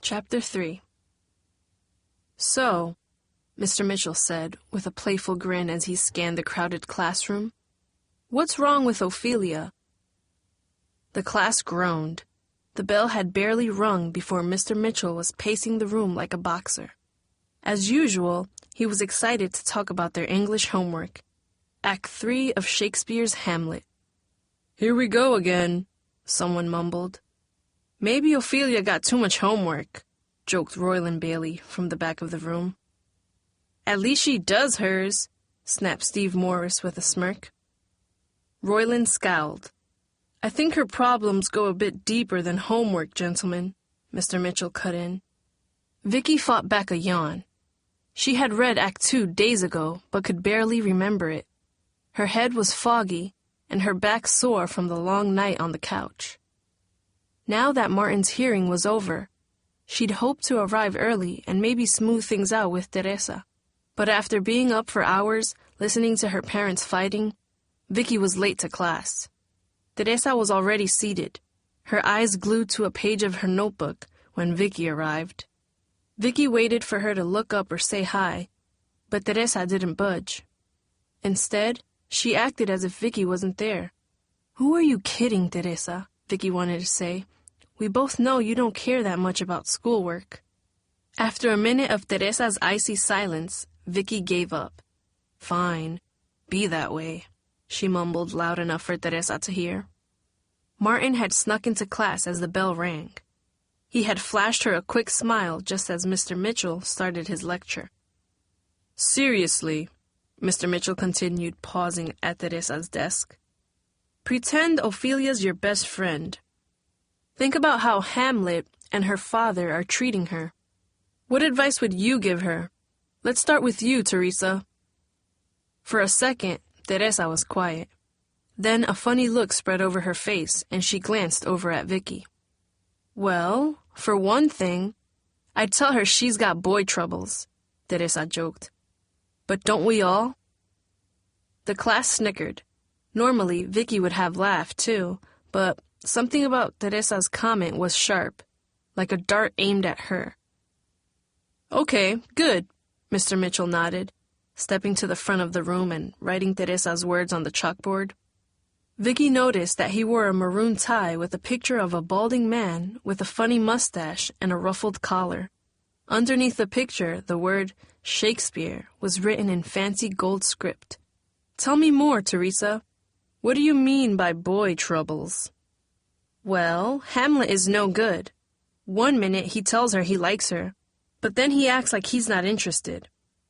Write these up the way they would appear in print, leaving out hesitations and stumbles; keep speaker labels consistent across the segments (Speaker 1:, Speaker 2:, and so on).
Speaker 1: Chapter 3. So, Mr. Mitchell said, with a playful grin as he scanned the crowded classroom, what's wrong with Ophelia? The class groaned. The bell had barely rung before Mr. Mitchell was pacing the room like a boxer. As usual, he was excited to talk about their English homework. Act 3 of Shakespeare's Hamlet. Here we go again, someone mumbled. Maybe Ophelia got too much homework, joked Royland Bailey from the back of the room. At least she does hers, snapped Steve Morris with a smirk. Royland scowled. I think her problems go a bit deeper than homework, gentlemen, Mr. Mitchell cut in. Vicky fought back a yawn. She had read Act 2 days ago, but could barely remember it. Her head was foggy, and her back sore from the long night on the couch. Now that Martin's hearing was over, she'd hoped to arrive early and maybe smooth things out with Teresa. But after being up for hours, listening to her parents fighting, Vicky was late to class. Teresa was already seated, her eyes glued to a page of her notebook when Vicky arrived. Vicky waited for her to look up or say hi, but Teresa didn't budge. Instead, she acted as if Vicky wasn't there. Who are you kidding, Teresa? Vicky wanted to say. We both know you don't care that much about schoolwork. After a minute of Teresa's icy silence, Vicky gave up. Fine, be that way, she mumbled loud enough for Teresa to hear. Martin had snuck into class as the bell rang. He had flashed her a quick smile just as Mr. Mitchell started his lecture. Seriously, Mr. Mitchell continued, pausing at Teresa's desk. Pretend Ophelia's your best friend. Think about how Hamlet and her father are treating her. What advice would you give her? Let's start with you, Teresa. For a second, Teresa was quiet. Then a funny look spread over her face, and she glanced over at Vicky. Well, for one thing, I'd tell her she's got boy troubles, Teresa joked. But don't we all? The class snickered. Normally, Vicky would have laughed, too, but something about Teresa's comment was sharp, like a dart aimed at her. Okay, good, Mr. Mitchell nodded, stepping to the front of the room and writing Teresa's words on the chalkboard. Vicky noticed that he wore a maroon tie with a picture of a balding man with a funny mustache and a ruffled collar. Underneath the picture, the word Shakespeare was written in fancy gold script. Tell me more, Teresa. What do you mean by boy troubles? Well, Hamlet is no good. 1 minute he tells her he likes her, but then he acts like he's not interested.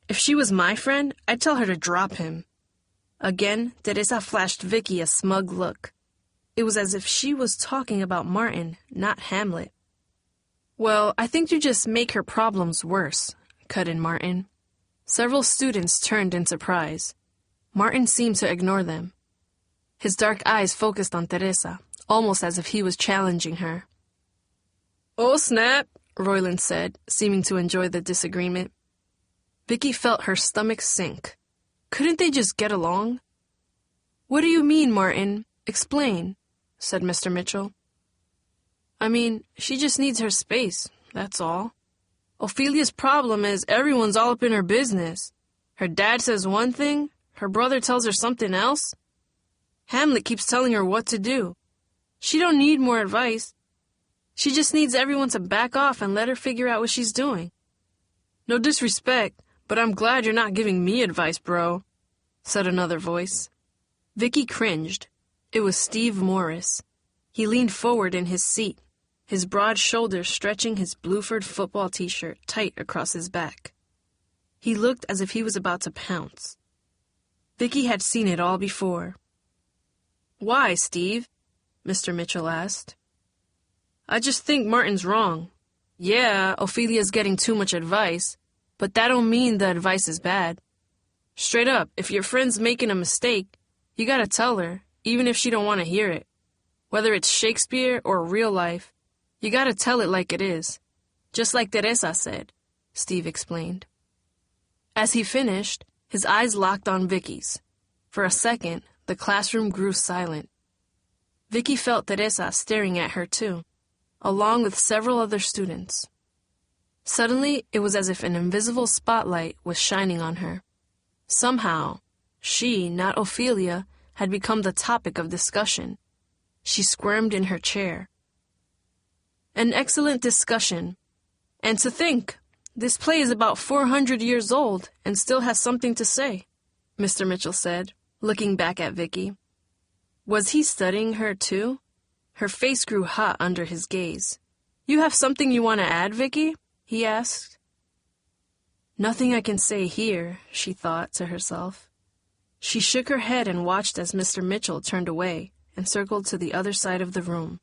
Speaker 1: If she was my friend, I'd tell her to drop him. Again, Teresa flashed Vicky a smug look. It was as if she was talking about Martin, not Hamlet. Well, I think you just make her problems worse, cut in Martin. Several students turned in surprise. Martin seemed to ignore them. His dark eyes focused on Teresa, almost as if he was challenging her. Oh, snap, Royland said, seeming to enjoy the disagreement. Vicky felt her stomach sink. Couldn't they just get along? What do you mean, Martin? Explain, said Mr. Mitchell. I mean, she just needs her space, that's all. Ophelia's problem is everyone's all up in her business. Her dad says one thing, her brother tells her something else. Hamlet keeps telling her what to do. She don't need more advice. She just needs everyone to back off and let her figure out what she's doing. No disrespect, but I'm glad you're not giving me advice, bro, said another voice. Vicky cringed. It was Steve Morris. He leaned forward in his seat, his broad shoulders stretching his Bluford football t-shirt tight across his back. He looked as if he was about to pounce. Vicky had seen it all before. Why, Steve? Mr. Mitchell asked. I just think Martin's wrong. Yeah, Ophelia's getting too much advice, but that don't mean the advice is bad. Straight up, if your friend's making a mistake, you gotta tell her, even if she don't want to hear it. Whether it's Shakespeare or real life, you gotta tell it like it is. Just like Teresa said, Steve explained. As he finished, his eyes locked on Vicky's. For a second, the classroom grew silent. Vicky felt Teresa staring at her too, along with several other students. Suddenly, it was as if an invisible spotlight was shining on her. Somehow, she, not Ophelia, had become the topic of discussion. She squirmed in her chair. An excellent discussion. And to think, this play is about 400 years old and still has something to say, Mr. Mitchell said, looking back at Vicky. Was he studying her too? Her face grew hot under his gaze. You have something you want to add, Vicky? He asked. Nothing I can say here, she thought to herself. She shook her head and watched as Mr. Mitchell turned away and circled to the other side of the room.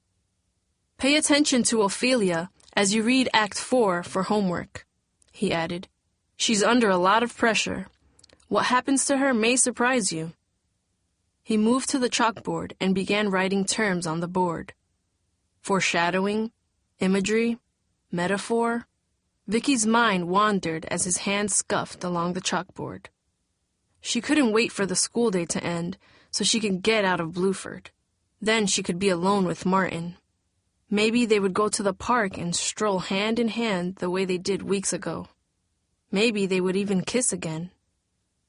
Speaker 1: Pay attention to Ophelia as you read Act 4 for homework, he added. She's under a lot of pressure. What happens to her may surprise you. He moved to the chalkboard and began writing terms on the board. Foreshadowing, imagery, metaphor. Vicky's mind wandered as his hand scuffed along the chalkboard. She couldn't wait for the school day to end so she could get out of Bluford. Then she could be alone with Martin. Maybe they would go to the park and stroll hand in hand the way they did weeks ago. Maybe they would even kiss again.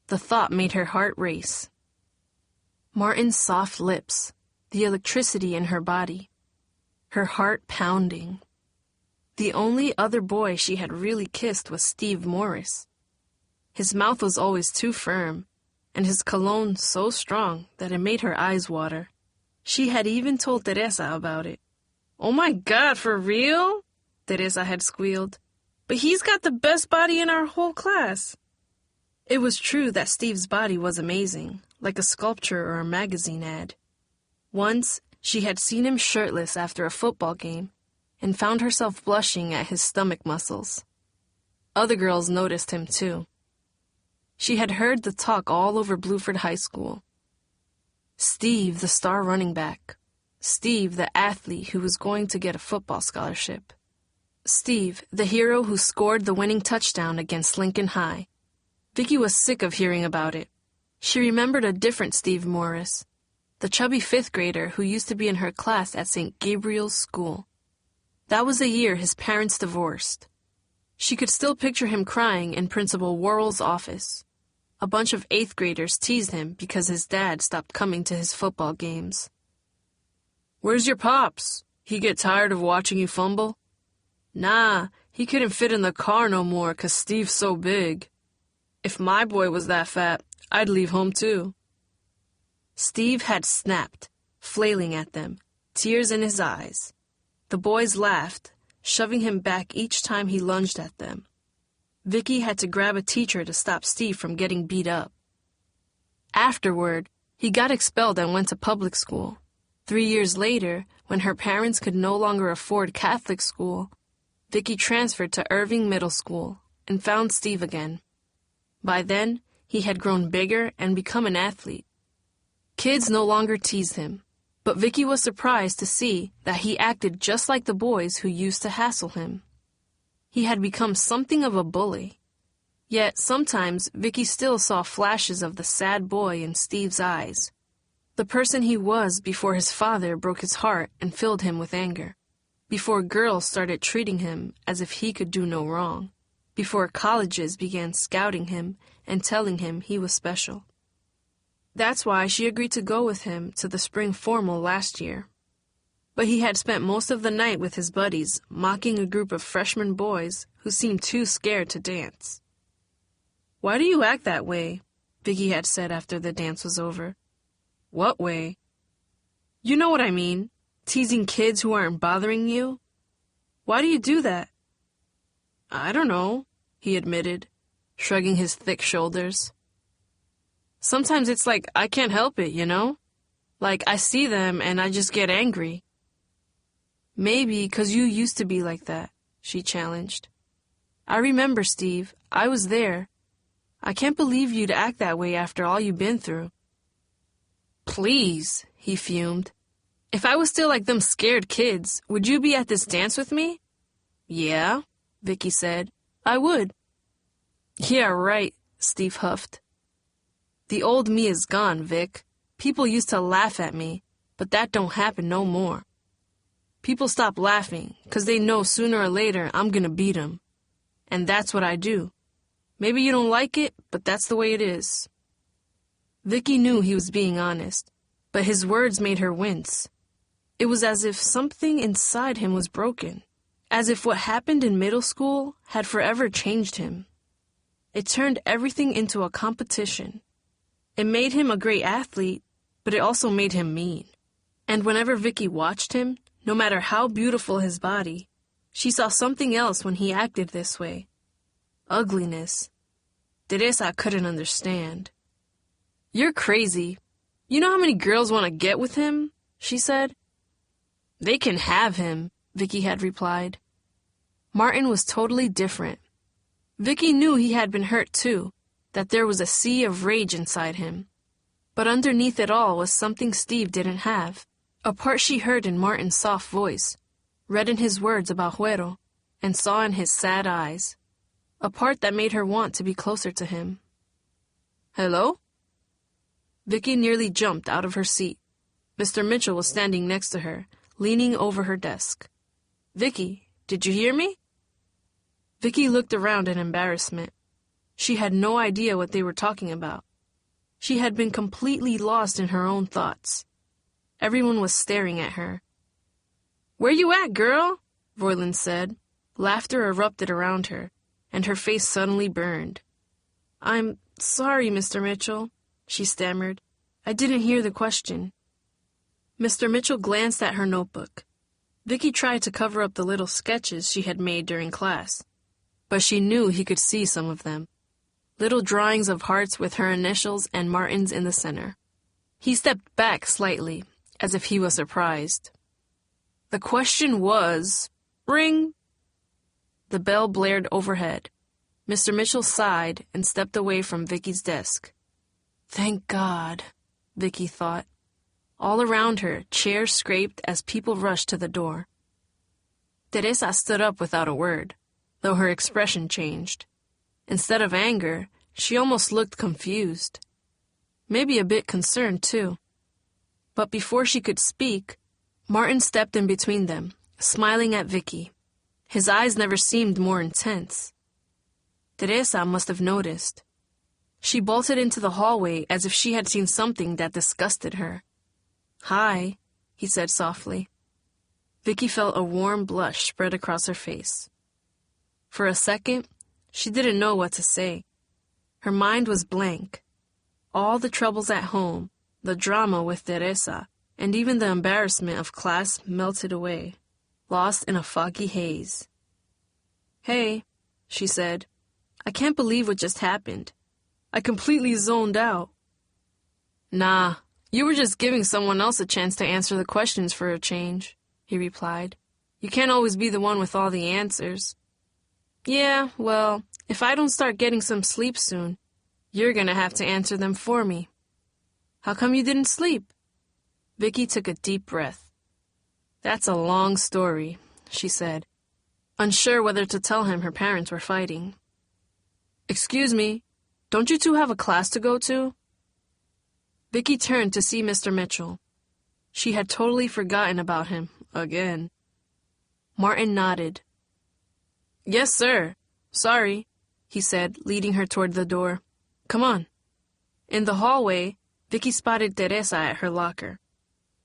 Speaker 1: The thought made her heart race. Martin's soft lips, the electricity in her body, her heart pounding. The only other boy she had really kissed was Steve Morris. His mouth was always too firm, and his cologne so strong that it made her eyes water. She had even told Teresa about it. Oh my God, for real? Teresa had squealed. But he's got the best body in our whole class. It was true that Steve's body was amazing, like a sculpture or a magazine ad. Once, she had seen him shirtless after a football game and found herself blushing at his stomach muscles. Other girls noticed him too. She had heard the talk all over Bluford High School. Steve, the star running back. Steve, the athlete who was going to get a football scholarship. Steve, the hero who scored the winning touchdown against Lincoln High. Vicky was sick of hearing about it. She remembered a different Steve Morris, the chubby fifth grader who used to be in her class at St. Gabriel's School. That was the year his parents divorced. She could still picture him crying in Principal Worrell's office. A bunch of eighth graders teased him because his dad stopped coming to his football games. Where's your pops? He get tired of watching you fumble? Nah, he couldn't fit in the car no more 'cause Steve's so big. If my boy was that fat, I'd leave home too. Steve had snapped, flailing at them, tears in his eyes. The boys laughed, shoving him back each time he lunged at them. Vicky had to grab a teacher to stop Steve from getting beat up. Afterward, he got expelled and went to public school. 3 years later, when her parents could no longer afford Catholic school, Vicky transferred to Irving Middle School and found Steve again. By then, he had grown bigger and become an athlete. Kids no longer teased him, but Vicky was surprised to see that he acted just like the boys who used to hassle him. He had become something of a bully. Yet sometimes Vicky still saw flashes of the sad boy in Steve's eyes, the person he was before his father broke his heart and filled him with anger, before girls started treating him as if he could do no wrong, before colleges began scouting him and telling him he was special. That's why she agreed to go with him to the spring formal last year. But he had spent most of the night with his buddies, mocking a group of freshman boys who seemed too scared to dance. Why do you act that way? Vicky had said after the dance was over. What way? You know what I mean, teasing kids who aren't bothering you. Why do you do that? I don't know, he admitted, shrugging his thick shoulders. Sometimes it's like I can't help it, you know? Like I see them and I just get angry. Maybe 'cause you used to be like that, she challenged. I remember, Steve. I was there. I can't believe you'd act that way after all you've been through. Please, he fumed. If I was still like them scared kids, would you be at this dance with me? Yeah, Vicky said. I would. Yeah, right, Steve huffed. The old me is gone, Vic. People used to laugh at me, but that don't happen no more. People stop laughing 'cause they know sooner or later I'm gonna beat 'em. and that's what I do. Maybe you don't like it, but that's the way it is." Vicky knew he was being honest, but his words made her wince. It was as if something inside him was broken, as if what happened in middle school had forever changed him. It turned everything into a competition. It made him a great athlete, but it also made him mean. And whenever Vicky watched him, no matter how beautiful his body, she saw something else when he acted this way. Ugliness. Teresa couldn't understand. "You're crazy. You know how many girls want to get with him?" she said. "They can have him," Vicky had replied. Martin was totally different. Vicky knew he had been hurt too, that there was a sea of rage inside him. But underneath it all was something Steve didn't have, a part she heard in Martin's soft voice, read in his words about Juero, and saw in his sad eyes, a part that made her want to be closer to him. "Hello?" Vicky nearly jumped out of her seat. Mr. Mitchell was standing next to her, leaning over her desk. "Vicky, did you hear me?" Vicky looked around in embarrassment. She had no idea what they were talking about. She had been completely lost in her own thoughts. Everyone was staring at her. "Where you at, girl?" Voiland said. Laughter erupted around her, and her face suddenly burned. "I'm sorry, Mr. Mitchell," she stammered. "I didn't hear the question." Mr. Mitchell glanced at her notebook. Vicky tried to cover up the little sketches she had made during class, but she knew he could see some of them. Little drawings of hearts with her initials and Martin's in the center. He stepped back slightly, as if he was surprised. The question was, "Ring." The bell blared overhead. Mr. Mitchell sighed and stepped away from Vicky's desk. Thank God, Vicky thought. All around her, chairs scraped as people rushed to the door. Teresa stood up without a word, though her expression changed. Instead of anger, she almost looked confused. Maybe a bit concerned, too. But before she could speak, Martin stepped in between them, smiling at Vicky. His eyes never seemed more intense. Teresa must have noticed. She bolted into the hallway as if she had seen something that disgusted her. "Hi," he said softly. Vicky felt a warm blush spread across her face. For a second, she didn't know what to say. Her mind was blank. All the troubles at home, the drama with Teresa, and even the embarrassment of class melted away, lost in a foggy haze. "Hey," she said, "I can't believe what just happened. I completely zoned out." "Nah, you were just giving someone else a chance to answer the questions for a change," he replied. "You can't always be the one with all the answers." "Yeah, well, if I don't start getting some sleep soon, you're gonna have to answer them for me." "How come you didn't sleep?" Vicky took a deep breath. "That's a long story," she said, unsure whether to tell him her parents were fighting. "Excuse me, don't you two have a class to go to?" Vicky turned to see Mr. Mitchell. She had totally forgotten about him, again. Martin nodded. "Yes, sir. Sorry," he said, leading her toward the door. "Come on." In the hallway, Vicky spotted Teresa at her locker.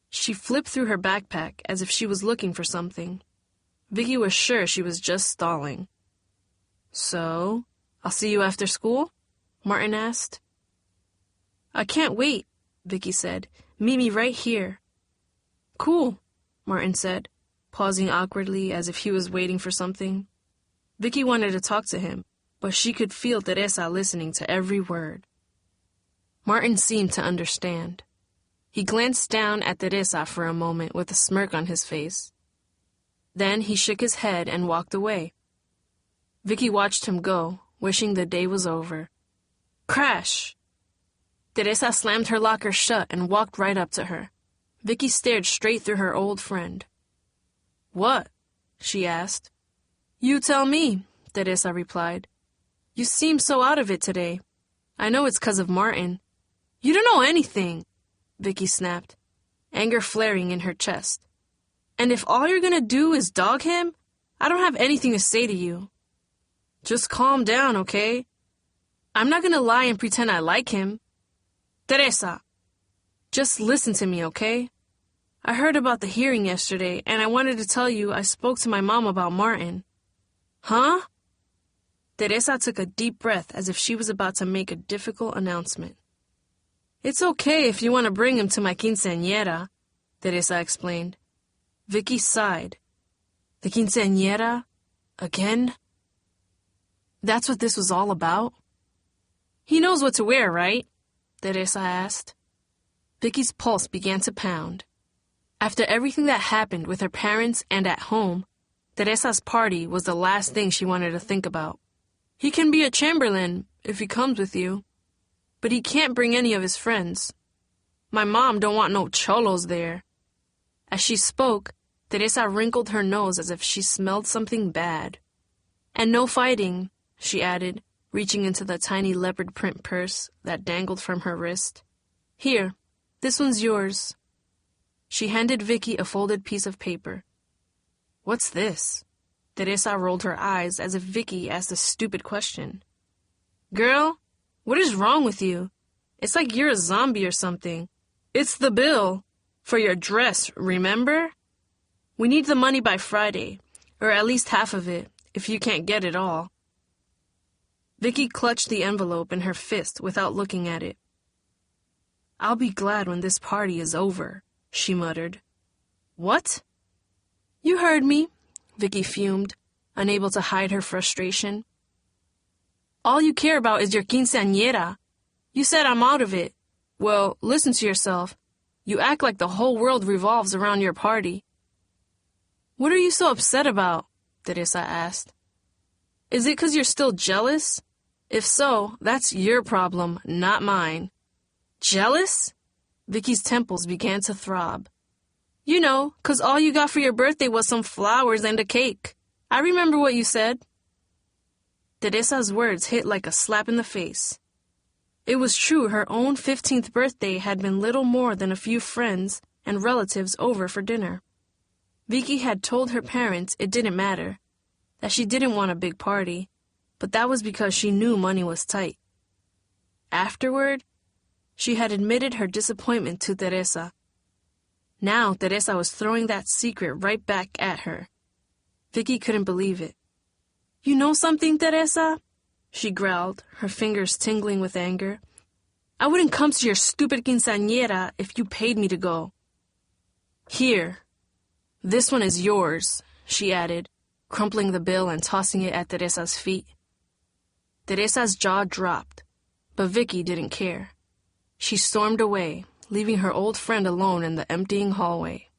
Speaker 1: She flipped through her backpack as if she was looking for something. Vicky was sure she was just stalling. "So, I'll see you after school?" Martin asked. "I can't wait," Vicky said. "Meet me right here." "Cool," Martin said, pausing awkwardly as if he was waiting for something. Vicky wanted to talk to him, but she could feel Teresa listening to every word. Martin seemed to understand. He glanced down at Teresa for a moment with a smirk on his face. Then he shook his head and walked away. Vicky watched him go, wishing the day was over. Crash! Teresa slammed her locker shut and walked right up to her. Vicky stared straight through her old friend. "What?" she asked. "You tell me," Teresa replied. "You seem so out of it today. I know it's 'cause of Martin." "You don't know anything," Vicky snapped, anger flaring in her chest. "And if all you're gonna do is dog him, I don't have anything to say to you." Just calm down, okay? I'm not gonna lie and pretend I like him. Teresa, just listen to me, okay? I heard about the hearing yesterday, and I wanted to tell you I spoke to my mom about Martin. Huh? Teresa took a deep breath as if she was about to make a difficult announcement. It's okay if you want to bring him to my quinceañera, Teresa explained. Vicky sighed. The quinceañera? Again? That's what this was all about? He knows what to wear, right? Teresa asked. Vicky's pulse began to pound. After everything that happened with her parents and at home, Teresa's party was the last thing she wanted to think about. He can be a Chamberlain if he comes with you, but he can't bring any of his friends. My mom don't want no cholos there. As she spoke, Teresa wrinkled her nose as if she smelled something bad. And no fighting, she added, reaching into the tiny leopard print purse that dangled from her wrist. Here, this one's yours. She handed Vicky a folded piece of paper. What's this? Teresa rolled her eyes as if Vicky asked a stupid question. Girl, what is wrong with you? It's like you're a zombie or something. It's the bill. For your dress, remember? We need the money by Friday, or at least half of it, if you can't get it all. Vicky clutched the envelope in her fist without looking at it. I'll be glad when this party is over, she muttered. What? You heard me, Vicky fumed, unable to hide her frustration. All you care about is your quinceañera. You said I'm out of it. Well, listen to yourself. You act like the whole world revolves around your party. What are you so upset about? Teresa asked. Is it 'cause you're still jealous? If so, that's your problem, not mine. Jealous? Vicky's temples began to throb. You know, 'cause all you got for your birthday was some flowers and a cake. I remember what you said. Teresa's words hit like a slap in the face. It was true her own 15th birthday had been little more than a few friends and relatives over for dinner. Vicky had told her parents it didn't matter, that she didn't want a big party, but that was because she knew money was tight. Afterward, she had admitted her disappointment to Teresa. Now Teresa was throwing that secret right back at her. Vicky couldn't believe it. You know something, Teresa? She growled, her fingers tingling with anger. I wouldn't come to your stupid quinceañera if you paid me to go. Here. This one is yours, she added, crumpling the bill and tossing it at Teresa's feet. Teresa's jaw dropped, but Vicky didn't care. She stormed away, leaving her old friend alone in the emptying hallway.